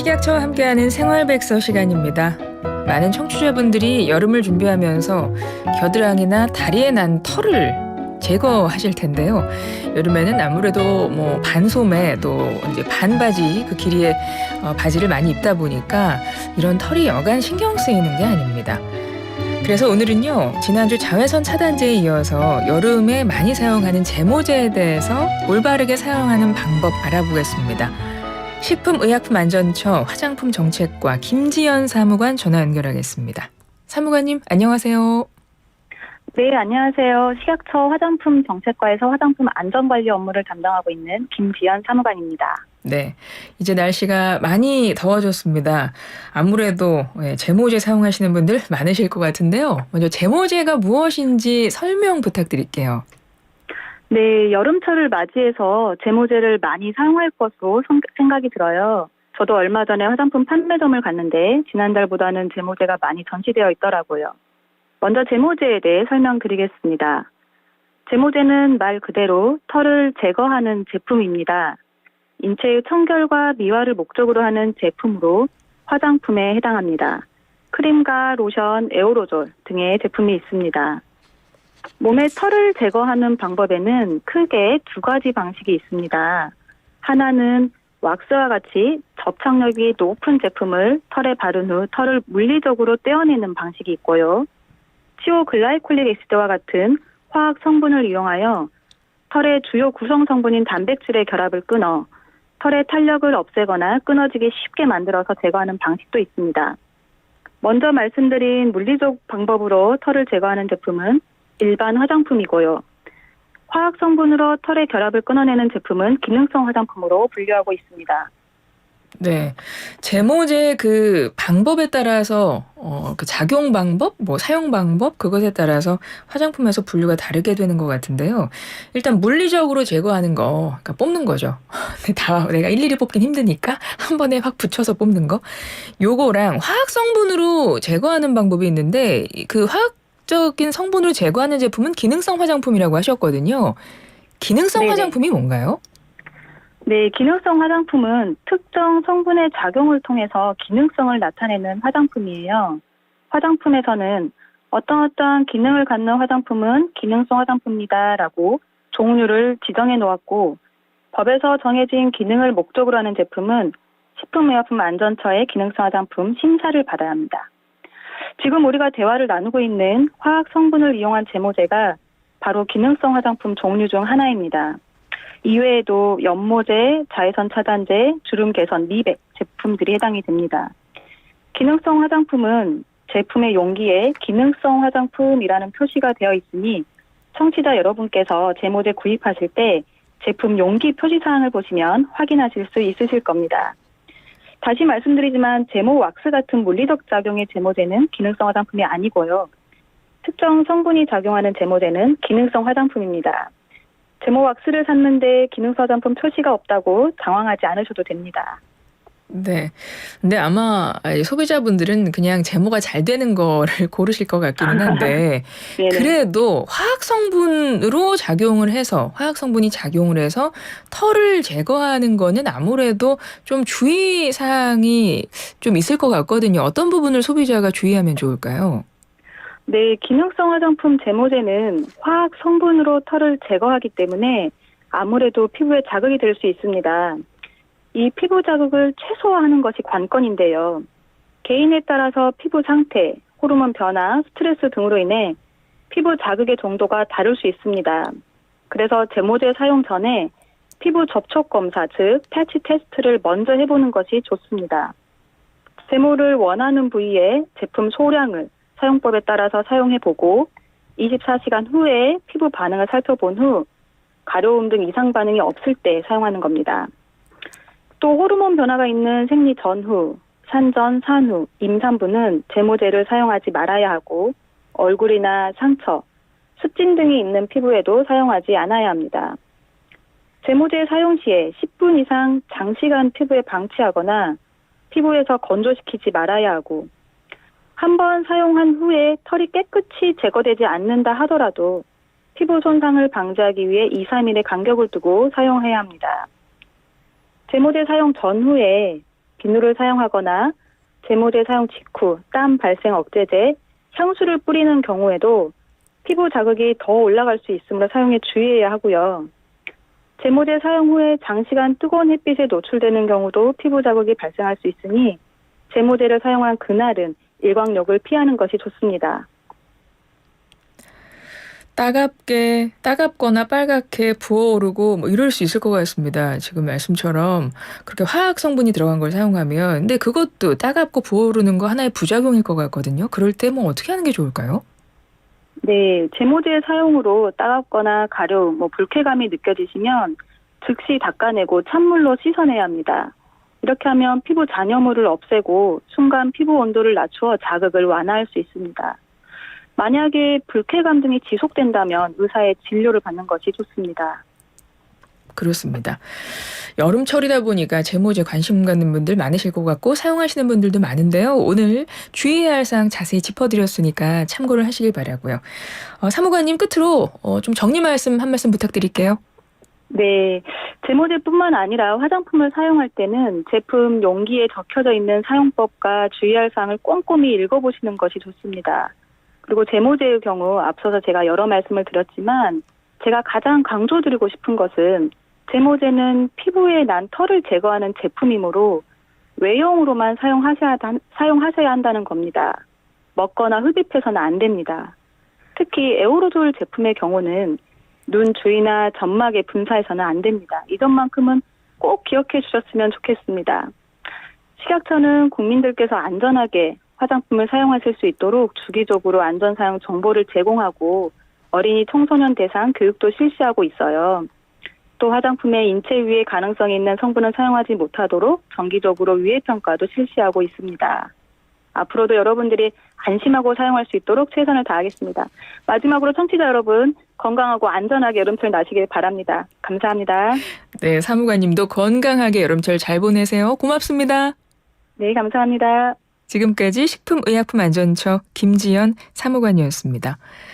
식약처와 함께하는 생활백서 시간입니다. 많은 청취자분들이 여름을 준비하면서 겨드랑이나 다리에 난 털을 제거하실 텐데요. 여름에는 아무래도 반소매 또 이제 반바지 그 길이의 바지를 많이 입다 보니까 이런 털이 여간 신경 쓰이는 게 아닙니다. 그래서 오늘은요, 지난주 자외선 차단제에 이어서 여름에 많이 사용하는 제모제에 대해서 올바르게 사용하는 방법 알아보겠습니다. 식품의약품안전처 화장품정책과 김지연 사무관 전화 연결하겠습니다. 사무관님, 안녕하세요. 네, 안녕하세요. 식약처 화장품정책과에서 화장품 안전관리 업무를 담당하고 있는 김지연 사무관입니다. 네, 이제 날씨가 많이 더워졌습니다. 아무래도 제모제 사용하시는 분들 많으실 것 같은데요. 먼저 제모제가 무엇인지 설명 부탁드릴게요. 네, 여름철을 맞이해서 제모제를 많이 사용할 것으로 생각이 들어요. 저도 얼마 전에 화장품 판매점을 갔는데 지난달보다는 제모제가 많이 전시되어 있더라고요. 먼저 제모제에 대해 설명드리겠습니다. 제모제는 말 그대로 털을 제거하는 제품입니다. 인체의 청결과 미화를 목적으로 하는 제품으로 화장품에 해당합니다. 크림과 로션, 에어로졸 등의 제품이 있습니다. 몸의 털을 제거하는 방법에는 크게 두 가지 방식이 있습니다. 하나는 왁스와 같이 접착력이 높은 제품을 털에 바른 후 털을 물리적으로 떼어내는 방식이 있고요. 치오글라이콜릭 애시드와 같은 화학 성분을 이용하여 털의 주요 구성 성분인 단백질의 결합을 끊어 털의 탄력을 없애거나 끊어지기 쉽게 만들어서 제거하는 방식도 있습니다. 먼저 말씀드린 물리적 방법으로 털을 제거하는 제품은 일반 화장품이고요. 화학 성분으로 털의 결합을 끊어내는 제품은 기능성 화장품으로 분류하고 있습니다. 네, 제모제 그 방법에 따라서 그 작용 방법, 사용 방법 그것에 따라서 화장품에서 분류가 다르게 되는 것 같은데요. 일단 물리적으로 제거하는 거, 그러니까 뽑는 거죠. 다 내가 일일이 뽑긴 힘드니까 한 번에 확 붙여서 뽑는 거. 요거랑 화학 성분으로 제거하는 방법이 있는데 그 화학적인 성분으로 제거하는 제품은 기능성 화장품이라고 하셨거든요. 기능성 네네. 화장품이 뭔가요? 네, 기능성 화장품은 특정 성분의 작용을 통해서 기능성을 나타내는 화장품이에요. 화장품에서는 어떠한 기능을 갖는 화장품은 기능성 화장품이다라고 종류를 지정해 놓았고, 법에서 정해진 기능을 목적으로 하는 제품은 식품의약품안전처의 기능성 화장품 심사를 받아야 합니다. 지금 우리가 대화를 나누고 있는 화학 성분을 이용한 제모제가 바로 기능성 화장품 종류 중 하나입니다. 이외에도 연모제, 자외선 차단제, 주름 개선, 미백 제품들이 해당이 됩니다. 기능성 화장품은 제품의 용기에 기능성 화장품이라는 표시가 되어 있으니 청취자 여러분께서 제모제 구입하실 때 제품 용기 표시사항을 보시면 확인하실 수 있으실 겁니다. 다시 말씀드리지만 제모 왁스 같은 물리적 작용의 제모제는 기능성 화장품이 아니고요. 특정 성분이 작용하는 제모제는 기능성 화장품입니다. 제모 왁스를 샀는데 기능성 화장품 표시가 없다고 당황하지 않으셔도 됩니다. 네. 근데 아마 소비자분들은 그냥 제모가 잘 되는 거를 고르실 것 같기는 한데 그래도 화학 성분으로 화학 성분이 작용을 해서 털을 제거하는 거는 아무래도 좀 주의 사항이 좀 있을 것 같거든요. 어떤 부분을 소비자가 주의하면 좋을까요? 네, 기능성 화장품 제모제는 화학 성분으로 털을 제거하기 때문에 아무래도 피부에 자극이 될 수 있습니다. 이 피부 자극을 최소화하는 것이 관건인데요. 개인에 따라서 피부 상태, 호르몬 변화, 스트레스 등으로 인해 피부 자극의 정도가 다를 수 있습니다. 그래서 제모제 사용 전에 피부 접촉 검사, 즉 패치 테스트를 먼저 해보는 것이 좋습니다. 제모를 원하는 부위에 제품 소량을 사용법에 따라서 사용해보고 24시간 후에 피부 반응을 살펴본 후 가려움 등 이상 반응이 없을 때 사용하는 겁니다. 또 호르몬 변화가 있는 생리 전후, 산전, 산후, 임산부는 제모제를 사용하지 말아야 하고 얼굴이나 상처, 습진 등이 있는 피부에도 사용하지 않아야 합니다. 제모제 사용 시에 10분 이상 장시간 피부에 방치하거나 피부에서 건조시키지 말아야 하고 한 번 사용한 후에 털이 깨끗이 제거되지 않는다 하더라도 피부 손상을 방지하기 위해 2, 3일의 간격을 두고 사용해야 합니다. 제모제 사용 전후에 비누를 사용하거나 제모제 사용 직후 땀 발생 억제제, 향수를 뿌리는 경우에도 피부 자극이 더 올라갈 수 있으므로 사용에 주의해야 하고요. 제모제 사용 후에 장시간 뜨거운 햇빛에 노출되는 경우도 피부 자극이 발생할 수 있으니 제모제를 사용한 그날은 일광욕을 피하는 것이 좋습니다. 따갑거나 빨갛게 부어오르고 뭐 이럴 수 있을 것 같습니다. 지금 말씀처럼 그렇게 화학 성분이 들어간 걸 사용하면, 근데 그것도 따갑고 부어오르는 거 하나의 부작용일 것 같거든요. 그럴 때 뭐 어떻게 하는 게 좋을까요? 네, 제모제 사용으로 따갑거나 가려움, 불쾌감이 느껴지시면 즉시 닦아내고 찬물로 씻어내야 합니다. 이렇게 하면 피부 잔여물을 없애고 순간 피부 온도를 낮추어 자극을 완화할 수 있습니다. 만약에 불쾌감 등이 지속된다면 의사의 진료를 받는 것이 좋습니다. 그렇습니다. 여름철이다 보니까 제모제 관심 갖는 분들 많으실 것 같고 사용하시는 분들도 많은데요. 오늘 주의해야 할 사항 자세히 짚어드렸으니까 참고를 하시길 바라고요. 사무관님, 끝으로 좀 정리 말씀 한 말씀 부탁드릴게요. 네, 제모제뿐만 아니라 화장품을 사용할 때는 제품 용기에 적혀져 있는 사용법과 주의할 사항을 꼼꼼히 읽어보시는 것이 좋습니다. 그리고 제모제의 경우 앞서서 제가 여러 말씀을 드렸지만 제가 가장 강조드리고 싶은 것은 제모제는 피부에 난 털을 제거하는 제품이므로 외용으로만 사용하셔야 한다는 겁니다. 먹거나 흡입해서는 안 됩니다. 특히 에어로졸 제품의 경우는 눈 주위나 점막에 분사해서는 안 됩니다. 이 점만큼은 꼭 기억해 주셨으면 좋겠습니다. 식약처는 국민들께서 안전하게 화장품을 사용하실 수 있도록 주기적으로 안전사용 정보를 제공하고 어린이 청소년 대상 교육도 실시하고 있어요. 또 화장품의 인체 위해 가능성이 있는 성분을 사용하지 못하도록 정기적으로 위해평가도 실시하고 있습니다. 앞으로도 여러분들이 안심하고 사용할 수 있도록 최선을 다하겠습니다. 마지막으로 청취자 여러분, 건강하고 안전하게 여름철 나시길 바랍니다. 감사합니다. 네, 사무관님도 건강하게 여름철 잘 보내세요. 고맙습니다. 네, 감사합니다. 지금까지 식품의약품안전처 김지연 사무관이었습니다.